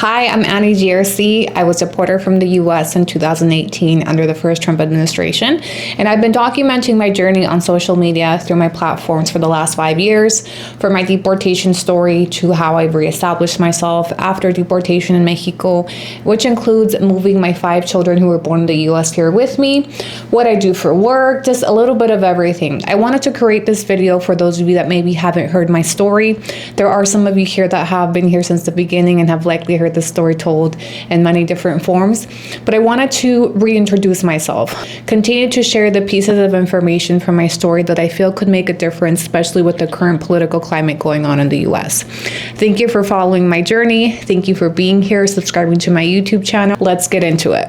Hi, I'm AnniGRC. I was a deporter from the US in 2018 under the first Trump administration, and I've been documenting my journey on social media through my platforms for the last 5 years, from my deportation story to how I've reestablished myself after deportation in Mexico, which includes moving my 5 children who were born in the US here with me, what I do for work, just a little bit of everything. I wanted to create this video for those of you that maybe haven't heard my story. There are some of you here that have been here since the beginning and have likely heard the story told in many different forms, but I wanted to reintroduce myself, continue to share the pieces of information from my story that I feel could make a difference, especially with the current political climate going on in the US. Thank you for following my journey. Thank you for being here, subscribing to my YouTube channel. Let's get into it.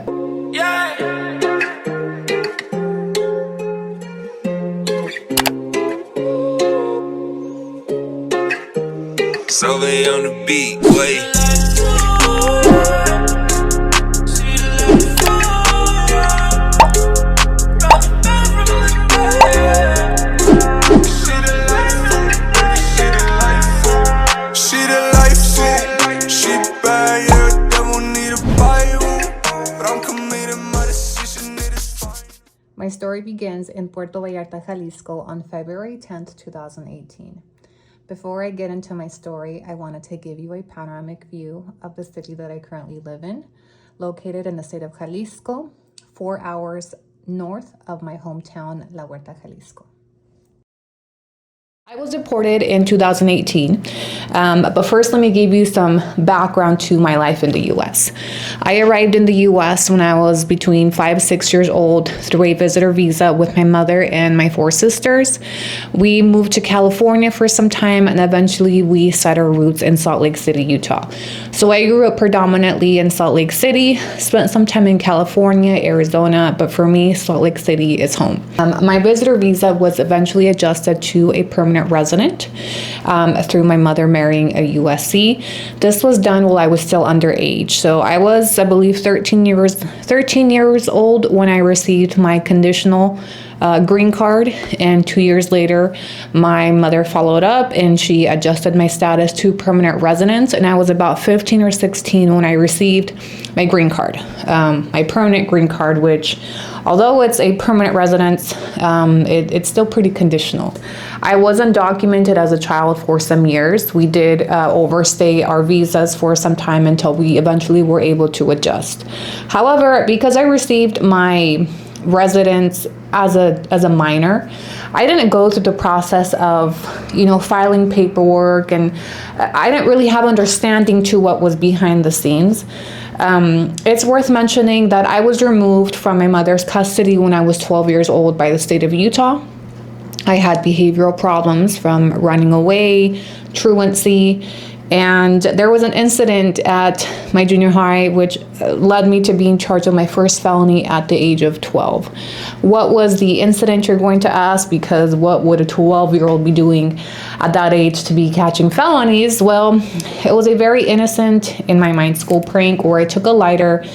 Solvay on the beat, wait. My story begins in Puerto Vallarta, Jalisco on February 10th, 2018. Before I get into my story, I wanted to give you a panoramic view of the city that I currently live in, located in the state of Jalisco, 4 hours north of my hometown, La Huerta, Jalisco. I was deported in 2018, but first let me give you some background to my life in the US. I arrived in the US when I was between 5-6 years old through a visitor visa with my mother and my 4 sisters. We moved to California for some time, and eventually we set our roots in Salt Lake City, Utah. So I grew up predominantly in Salt Lake City, spent some time in California, Arizona, but for me, Salt Lake City is home. My visitor visa was eventually adjusted to a permanent resident through my mother marrying a USC. This was done while I was still underage. So I was, I believe, 13 years old when I received my conditional green card, and 2 years later my mother followed up and she adjusted my status to permanent residence, and I was about 15 or 16 when I received my green card, my permanent green card, which although it's a permanent residence, it's still pretty conditional. I wasn't documented as a child for some years. We did overstay our visas for some time until we eventually were able to adjust. However, because I received my residence as a minor, I didn't go through the process of, filing paperwork, and I didn't really have understanding to what was behind the scenes. It's worth mentioning that I was removed from my mother's custody when I was 12 years old by the state of Utah. I had behavioral problems from running away, truancy, and there was an incident at my junior high which led me to being charged with my first felony at the age of 12. What was the incident, you're going to ask, because what would a 12-year-old be doing at that age to be catching felonies? Well, it was a very innocent, in my mind, school prank where I took a lighter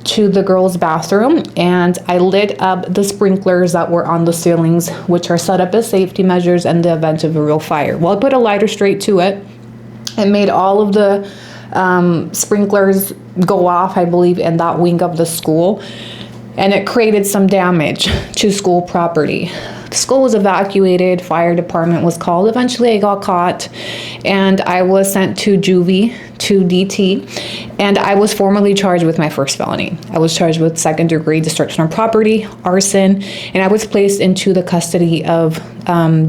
to the girls' bathroom and I lit up the sprinklers that were on the ceilings, which are set up as safety measures in the event of a real fire. Well, I put a lighter straight to it. It made all of the sprinklers go off, I believe, in that wing of the school, and it created some damage to school property. The school was evacuated, fire department was called. Eventually I got caught and I was sent to juvie, to DT, and I was formally charged with my first felony. I was charged with second-degree destruction of property, arson, and I was placed into the custody of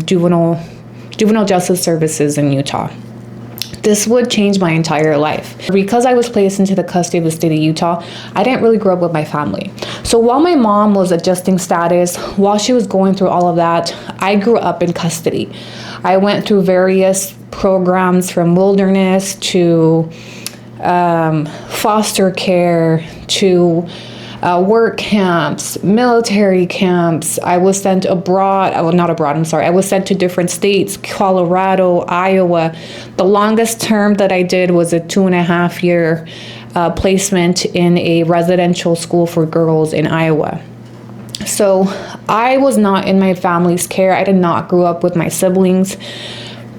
juvenile justice services in Utah. This would change my entire life. Because I was placed into the custody of the state of Utah, I didn't really grow up with my family. So while my mom was adjusting status, while she was going through all of that, I grew up in custody. I went through various programs from wilderness to foster care to work camps, military camps. I was sent abroad, I was sent to different states, Colorado, Iowa. The longest term that I did was a 2.5-year placement in a residential school for girls in Iowa. So I was not in my family's care. I did not grow up with my siblings.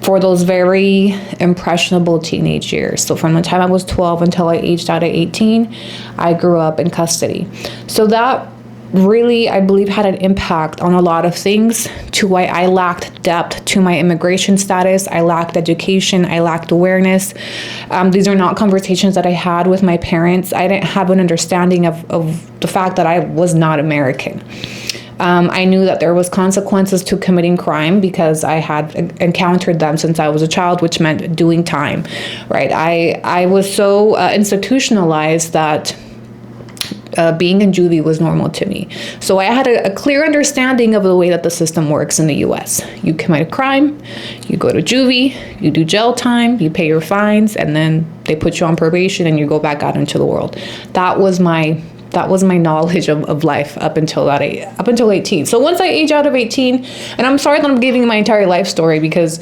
for those very impressionable teenage years. So from the time I was 12 until I aged out at 18, I grew up in custody. So that really, I believe, had an impact on a lot of things, to why I lacked depth to my immigration status. I lacked education. I lacked awareness. These are not conversations that I had with my parents. I didn't have an understanding of the fact that I was not American. I knew that there was consequences to committing crime because I had encountered them since I was a child, which meant doing time, right? I was so institutionalized that being in juvie was normal to me. So I had a clear understanding of the way that the system works in the US. You commit a crime, you go to juvie, you do jail time, you pay your fines, and then they put you on probation and you go back out into the world. That was my knowledge of life up until 18. So once I age out of 18, and I'm sorry that I'm giving my entire life story because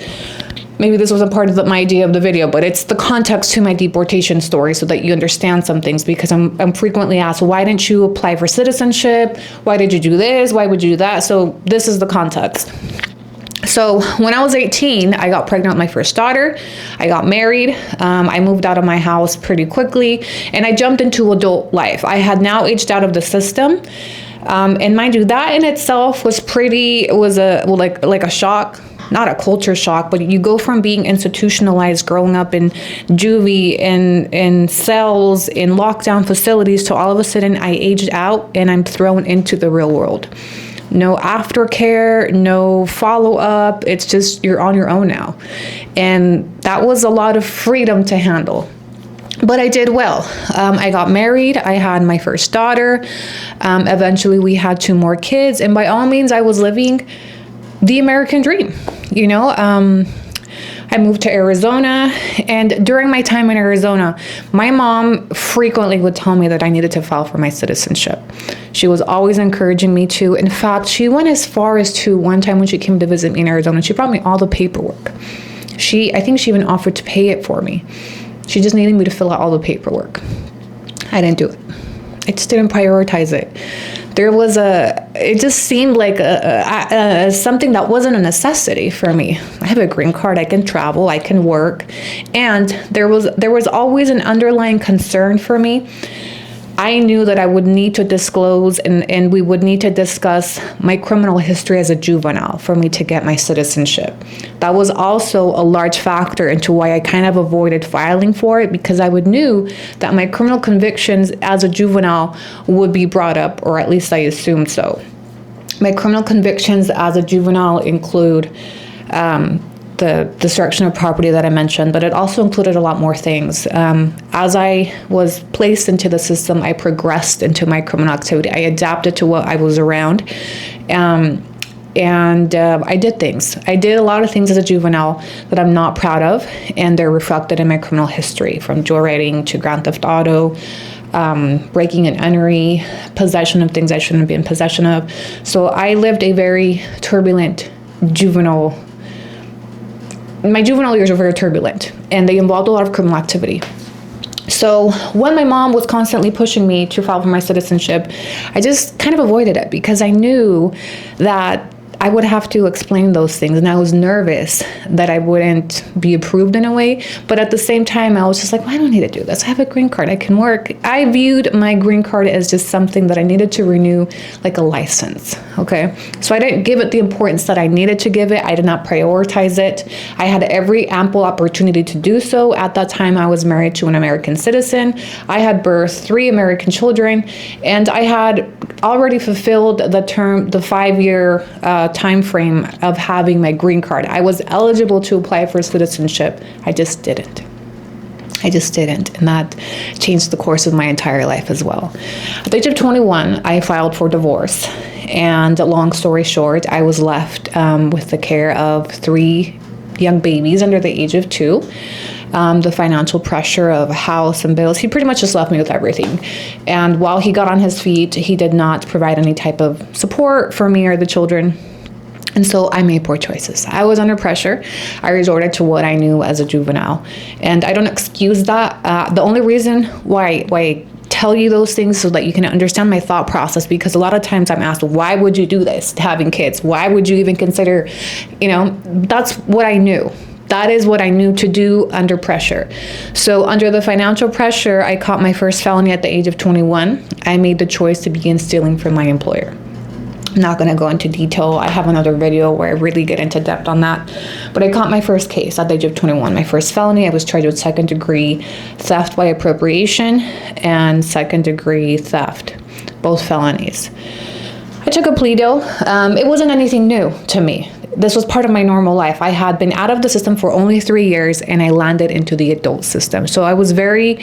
maybe this wasn't part of my idea of the video, but it's the context to my deportation story so that you understand some things, because I'm frequently asked, why didn't you apply for citizenship? Why did you do this? Why would you do that? So this is the context. So when I was 18, I got pregnant with my first daughter. I got married. I moved out of my house pretty quickly, and I jumped into adult life. I had now aged out of the system. And mind you, that in itself was like a shock. Not a culture shock, but you go from being institutionalized, growing up in juvie, in cells, in lockdown facilities, to all of a sudden I aged out and I'm thrown into the real world. No aftercare, no follow-up. It's just, you're on your own now. And that was a lot of freedom to handle. But I did well. I got married. I had my first daughter. Eventually we had 2 more kids. And by all means, I was living the American dream. I moved to Arizona, and during my time in Arizona, my mom frequently would tell me that I needed to file for my citizenship. She was always encouraging me to. In fact, she went as far as to, one time when she came to visit me in Arizona, she brought me all the paperwork. I think she even offered to pay it for me. She just needed me to fill out all the paperwork. I didn't do it. I just didn't prioritize it. It just seemed like something that wasn't a necessity for me. I have a green card, I can travel, I can work. And there was always an underlying concern for me. I knew that I would need to disclose and we would need to discuss my criminal history as a juvenile for me to get my citizenship. That was also a large factor into why I kind of avoided filing for it, because I knew that my criminal convictions as a juvenile would be brought up, or at least I assumed so. My criminal convictions as a juvenile include the destruction of property that I mentioned, but it also included a lot more things. As I was placed into the system, I progressed into my criminal activity. I adapted to what I was around, and I did things. I did a lot of things as a juvenile that I'm not proud of, and they're reflected in my criminal history, from joyriding to grand theft auto, breaking and entering, possession of things I shouldn't be in possession of. So I lived a very turbulent juvenile. My juvenile years were very turbulent, and they involved a lot of criminal activity. So when my mom was constantly pushing me to file for my citizenship, I just kind of avoided it because I knew that I would have to explain those things, and I was nervous that I wouldn't be approved in a way. But at the same time, I was just like, well, I don't need to do this. I have a green card. I can work. I viewed my green card as just something that I needed to renew, like a license, okay? So I didn't give it the importance that I needed to give it. I did not prioritize it. I had every ample opportunity to do so. At that time, I was married to an American citizen. I had birthed 3 American children, and I had already fulfilled the 5-year time frame of having my green card. I was eligible to apply for citizenship. I just didn't. And that changed the course of my entire life as well. At the age of 21, I filed for divorce. And long story short, I was left with the care of 3 young babies under the age of 2. The financial pressure of a house and bills, he pretty much just left me with everything. And while he got on his feet, he did not provide any type of support for me or the children. And so I made poor choices. I was under pressure. I resorted to what I knew as a juvenile. And I don't excuse that. The only reason why I tell you those things so that you can understand my thought process, because a lot of times I'm asked, why would you do this, having kids? Why would you even consider, that's what I knew. That is what I knew to do under pressure. So under the financial pressure, I caught my first felony at the age of 21. I made the choice to begin stealing from my employer. I'm not going to go into detail. I have another video where I really get into depth on that. But I caught my first case at the age of 21. My first felony, I was charged with second-degree theft by appropriation and second-degree theft, both felonies. I took a plea deal. It wasn't anything new to me. This was part of my normal life. I had been out of the system for only 3 years, and I landed into the adult system. So I was very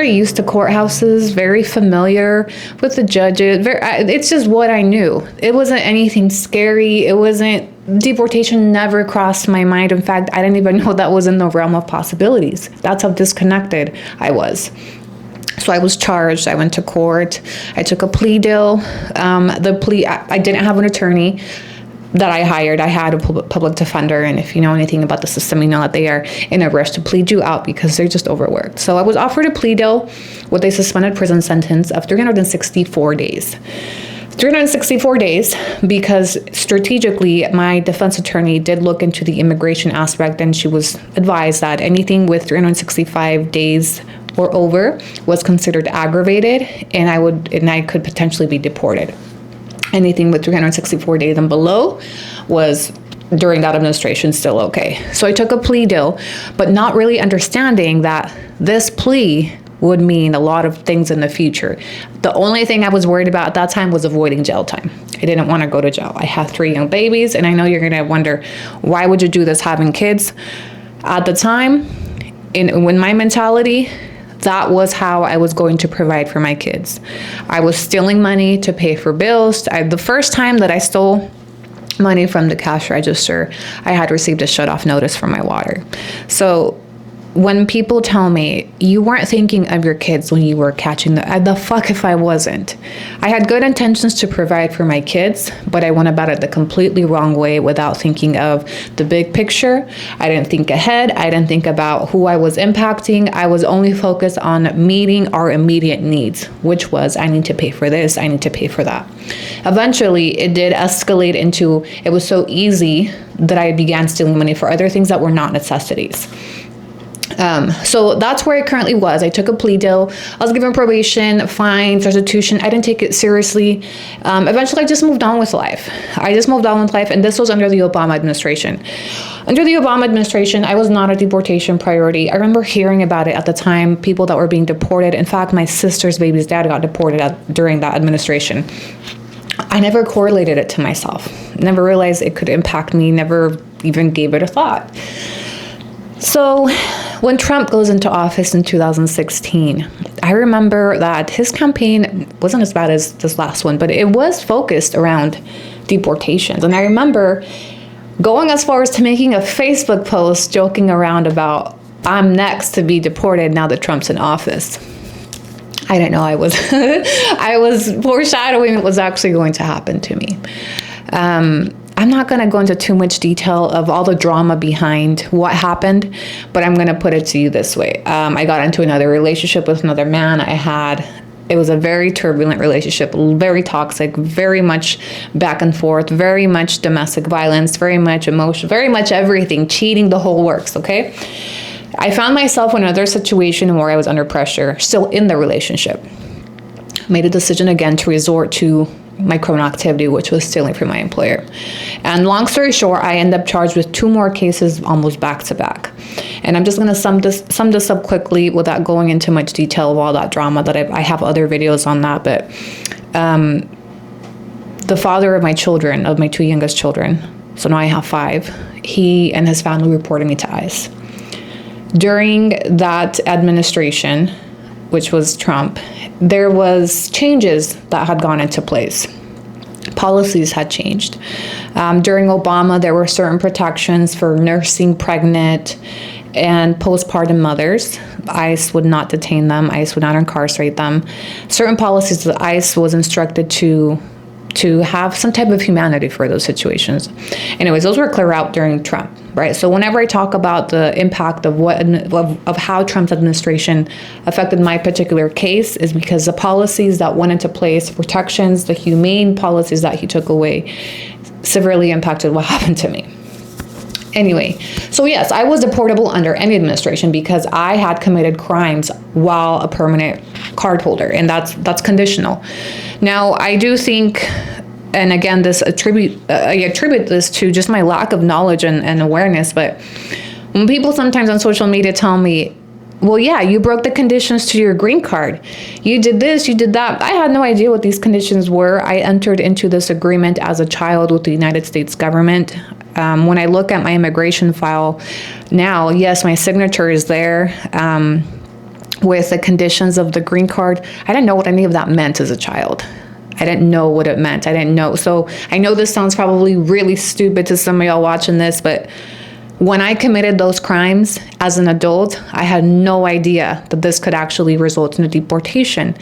used to courthouses, very familiar with the judges. It's just what I knew. It wasn't anything scary. It wasn't, deportation never crossed my mind. In fact, I didn't even know that was in the realm of possibilities. That's how disconnected I was. So I was charged. I went to court. I took a plea deal. I didn't have an attorney that I hired. I had a public defender, and if you know anything about the system, you know that they are in a rush to plead you out because they're just overworked. So I was offered a plea deal with a suspended prison sentence of 364 days. 364 days because strategically my defense attorney did look into the immigration aspect, and she was advised that anything with 365 days or over was considered aggravated, and I could potentially be deported. Anything with 364 days and below was, during that administration, still okay. So I took a plea deal, but not really understanding that this plea would mean a lot of things in the future. The only thing I was worried about at that time was avoiding jail time. I didn't want to go to jail. I have 3 young babies, and I know you're going to wonder, why would you do this having kids? At the time, when my mentality, that was how I was going to provide for my kids. I was stealing money to pay for bills. The first time that I stole money from the cash register, I had received a shut-off notice for my water. So when people tell me, you weren't thinking of your kids when you were catching the fuck if I wasn't. I had good intentions to provide for my kids, but I went about it the completely wrong way without thinking of the big picture. I didn't think ahead. I didn't think about who I was impacting. I was only focused on meeting our immediate needs, which was, I need to pay for this, I need to pay for that. Eventually, it did escalate into, it was so easy that I began stealing money for other things that were not necessities. So that's where I currently was. I took a plea deal. I was given probation, fines, restitution. I didn't take it seriously. Eventually, I just moved on with life. And this was under the Obama administration. Under the Obama administration, I was not a deportation priority. I remember hearing about it at the time, people that were being deported. In fact, my sister's baby's dad got deported during that administration. I never correlated it to myself. Never realized it could impact me. Never even gave it a thought. So when Trump goes into office in 2016, I remember that his campaign wasn't as bad as this last one, but it was focused around deportations. And I remember going as far as to making a Facebook post joking around about, I'm next to be deported now that Trump's in office. I didn't know I was I was foreshadowing what was actually going to happen to me. I'm not going to go into too much detail of all the drama behind what happened, but I'm going to put it to you this way. I got into another relationship with another man. It was a very turbulent relationship, very toxic, very much back and forth, very much domestic violence, very much emotion, very much everything, cheating, the whole works, okay? I found myself in another situation where I was under pressure, still in the relationship. Made a decision again to resort to my criminal activity, which was stealing from my employer. And long story short, I ended up charged with 2 more cases almost back to back. And I'm just going to sum this up quickly without going into much detail of all that drama that I have other videos on that. But the father of my children, of my 2 youngest children, so now I have 5, he and his family reported me to ICE. During that administration, which was Trump, there was changes that had gone into place. Policies had changed. During Obama, there were certain protections for nursing pregnant and postpartum mothers. ICE would not detain them. ICE would not incarcerate them. Certain policies that ICE was instructed to have some type of humanity for those situations. Anyways, those were clear out during Trump, right? So whenever I talk about the impact of how Trump's administration affected my particular case is because the policies that went into place, protections, the humane policies that he took away, severely impacted what happened to me. Anyway, so yes, I was deportable under any administration because I had committed crimes while a permanent card holder, and that's conditional. Now, I do think, and again, I attribute this to just my lack of knowledge and awareness, but when people sometimes on social media tell me, well, yeah, you broke the conditions to your green card. You did this, you did that. I had no idea what these conditions were. I entered into this agreement as a child with the United States government. When I look at my immigration file now, yes, my signature is there with the conditions of the green card. I didn't know what any of that meant as a child. I didn't know what it meant. I didn't know. So I know this sounds probably really stupid to some of y'all watching this, but when I committed those crimes as an adult, I had no idea that this could actually result in a deportation.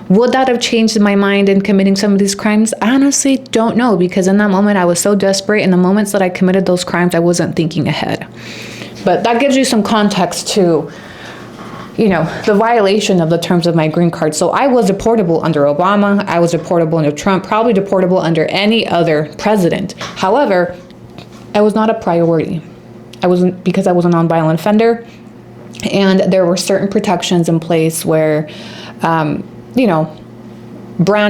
Would that have changed my mind in committing some of these crimes? I honestly don't know, because in that moment I was so desperate. In the moments that I committed those crimes, I wasn't thinking ahead. But that gives you some context to, the violation of the terms of my green card. So I was deportable under Obama. I was deportable under Trump, probably deportable under any other president. However, I was not a priority. Because I was a nonviolent offender, and there were certain protections in place where, brand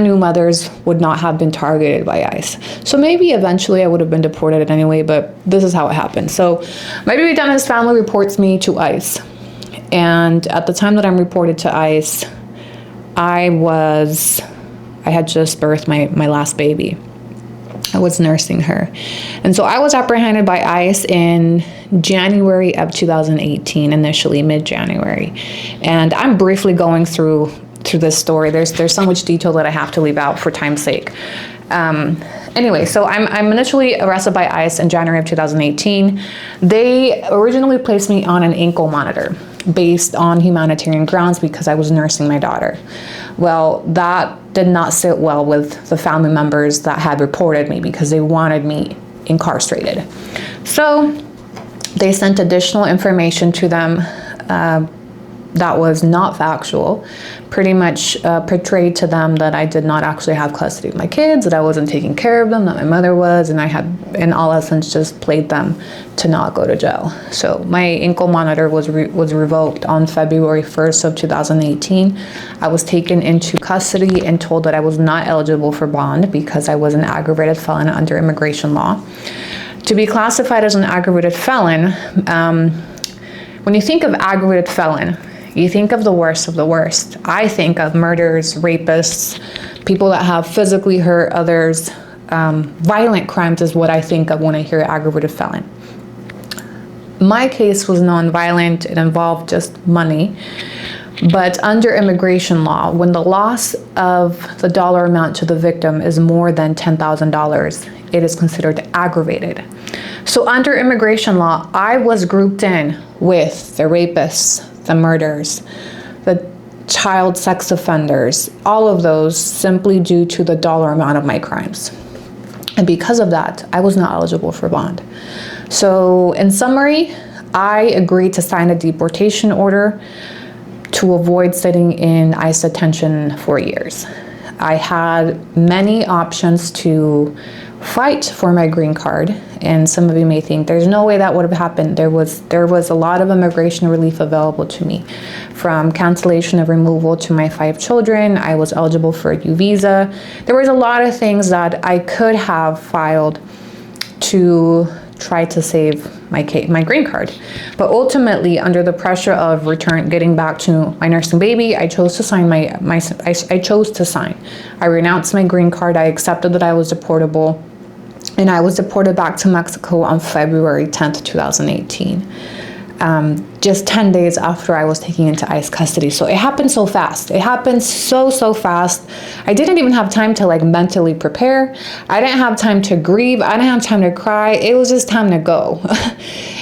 new mothers would not have been targeted by ICE. So maybe eventually I would have been deported anyway, but this is how it happened. So my baby Dennis family reports me to ICE. And at the time that I'm reported to ICE, I had just birthed my last baby. I was nursing her. And so I was apprehended by ICE in January of 2018, initially mid-January. And I'm briefly going through this story. There's so much detail that I have to leave out for time's sake. Anyway, so I'm initially arrested by ICE in January of 2018. They originally placed me on an ankle monitor based on humanitarian grounds because I was nursing my daughter. Well, that did not sit well with the family members that had reported me because they wanted me incarcerated. So they sent additional information to them that was not factual, pretty much portrayed to them that I did not actually have custody of my kids, that I wasn't taking care of them, that my mother was, and I had, in all essence, just played them to not go to jail. So my ankle monitor was revoked on February 1st of 2018. I was taken into custody and told that I was not eligible for bond because I was an aggravated felon under immigration law. To be classified as an aggravated felon, when you think of aggravated felon, you think of the worst of the worst. I think of murders, rapists, people that have physically hurt others. Violent crimes is what I think of when I hear aggravated felon. My case was non-violent. It involved just money. But under immigration law, when the loss of the dollar amount to the victim is more than $10,000, it is considered aggravated. So under immigration law, I was grouped in with the rapists, the murderers, the child sex offenders, all of those simply due to the dollar amount of my crimes. And because of that, I was not eligible for bond. So in summary, I agreed to sign a deportation order to avoid sitting in ICE detention for years. I had many options to fight for my green card, and some of you may think there's no way that would have happened. There was a lot of immigration relief available to me, from cancellation of removal to my 5 children. I was eligible for a U visa. There was a lot of things that I could have filed to try to save my green card, but ultimately, under the pressure of getting back to my nursing baby, I chose to sign I chose to sign. I renounced my green card. I accepted that I was deportable, and I was deported back to Mexico on February 10th, 2018. Just 10 days after I was taken into ICE custody. So it happened so fast. It happened so fast. I didn't even have time to mentally prepare. I didn't have time to grieve. I didn't have time to cry. It was just time to go.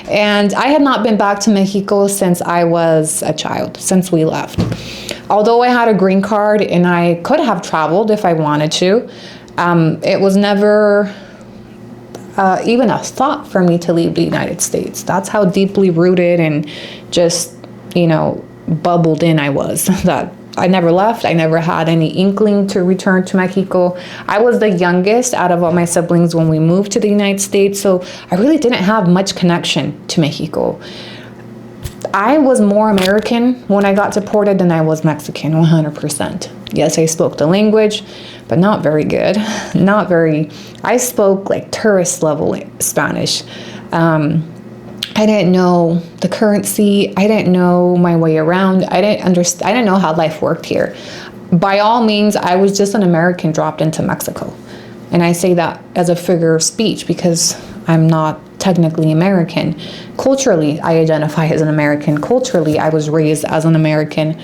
And I had not been back to Mexico since I was a child, since we left. Although I had a green card and I could have traveled if I wanted to, it was never even a thought for me to leave the United States. That's how deeply rooted and just, bubbled in I was, that I never left. I never had any inkling to return to Mexico. I was the youngest out of all my siblings when we moved to the United States, so I really didn't have much connection to Mexico. I was more American when I got deported than I was Mexican, 100%. Yes, I spoke the language, but not very good. I spoke like tourist level Spanish. I didn't know the currency. I didn't know my way around. I didn't know how life worked here. By all means, I was just an American dropped into Mexico. And I say that as a figure of speech because I'm not technically American. Culturally, I identify as an American. Culturally, I was raised as an American.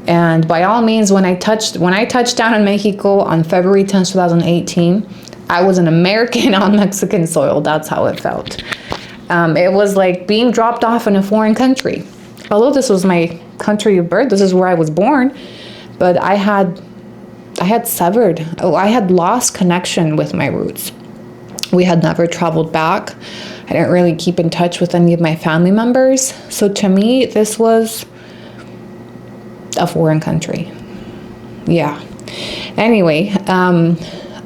And by all means, when I touched down in Mexico on February 10th, 2018, I was an American on Mexican soil. That's how it felt. It was like being dropped off in a foreign country. Although this was my country of birth, this is where I was born, but I had lost connection with my roots. We had never traveled back. I didn't really keep in touch with any of my family members. So to me, this was a foreign country. Yeah. Anyway,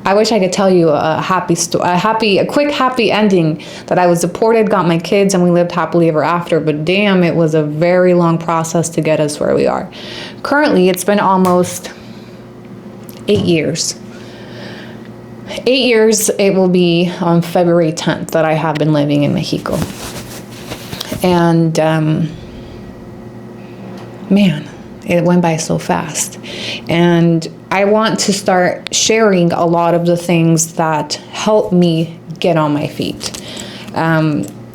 I wish I could tell you a quick happy ending that I was deported, got my kids, and we lived happily ever after. But damn, it was a very long process to get us where we are. Currently, it's been almost 8 years. 8 years, it will be on February 10th that I have been living in Mexico. And man, it went by so fast. And I want to start sharing a lot of the things that helped me get on my feet.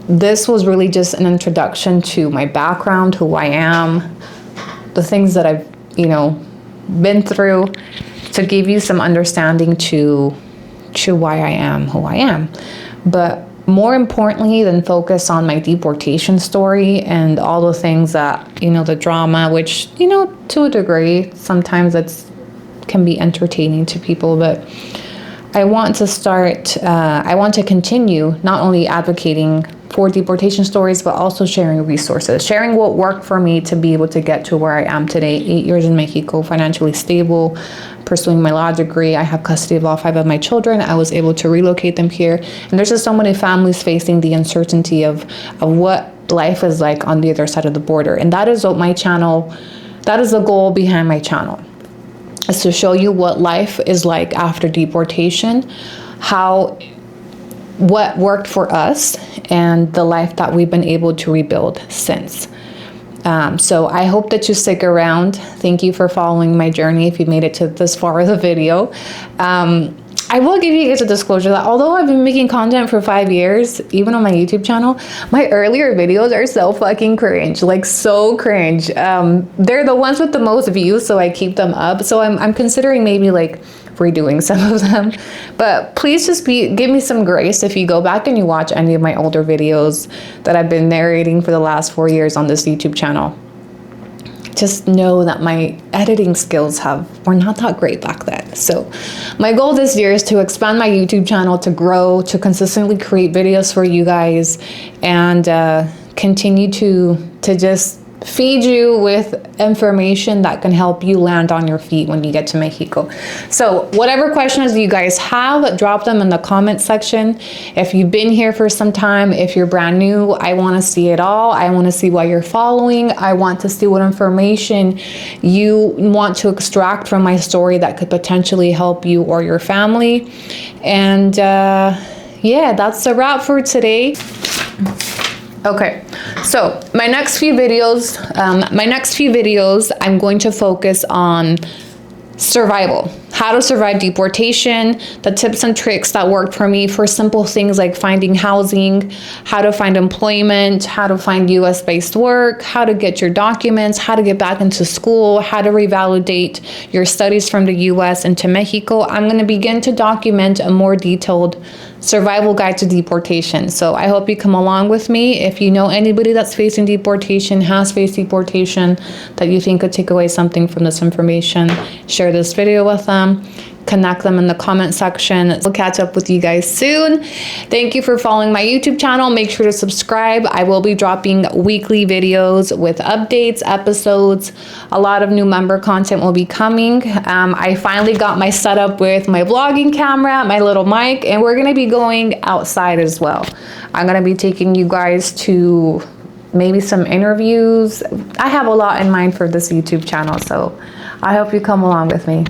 This was really just an introduction to my background, who I am, the things that I've, been through, to give you some understanding to why I am who I am. But more importantly than focus on my deportation story and all the things that, the drama, which, to a degree, sometimes can be entertaining to people, but I want to continue not only advocating for deportation stories, but also sharing resources, sharing what worked for me to be able to get to where I am today, 8 years in Mexico, financially stable, pursuing my law degree. I have custody of all 5 of my children. I was able to relocate them here. And there's just so many families facing the uncertainty of what life is like on the other side of the border. And that is what that is the goal behind my channel, is to show you what life is like after deportation, what worked for us, and the life that we've been able to rebuild since. So I hope that you stick around. Thank you for following my journey if you made it to this far of the video. I will give you guys a disclosure that although I've been making content for 5 years, even on my YouTube channel, my earlier videos are so fucking cringe, like so cringe. They're the ones with the most views, so I keep them up. So I'm considering maybe like redoing some of them. But please just give me some grace if you go back and you watch any of my older videos that I've been narrating for the last 4 years on this YouTube channel. Just know that my editing skills were not that great back then. So my goal this year is to expand my YouTube channel, to grow, to consistently create videos for you guys, and continue to just feed you with information that can help you land on your feet when you get to Mexico. So whatever questions you guys have, drop them in the comment section. If you've been here for some time, if you're brand new, I want to see it all. I want to see why you're following. I want to see what information you want to extract from my story that could potentially help you or your family. And yeah, that's a wrap for today. Okay, so my next few videos, I'm going to focus on survival, how to survive deportation, the tips and tricks that worked for me for simple things like finding housing, how to find employment, how to find US-based work, how to get your documents, how to get back into school, how to revalidate your studies from the US into Mexico. I'm going to begin to document a more detailed survival guide to deportation. So I hope you come along with me. If you know anybody that's facing deportation, has faced deportation, that you think could take away something from this information, share this video with them. them, connect them in the comment section. We'll catch up with you guys soon. Thank you for following my YouTube channel. Make sure to subscribe. I will be dropping weekly videos with updates, episodes. A lot of new member content will be coming. I finally got my setup with my vlogging camera, my little mic, and we're gonna be going outside as well. I'm gonna be taking you guys to maybe some interviews. I have a lot in mind for this YouTube channel, so I hope you come along with me.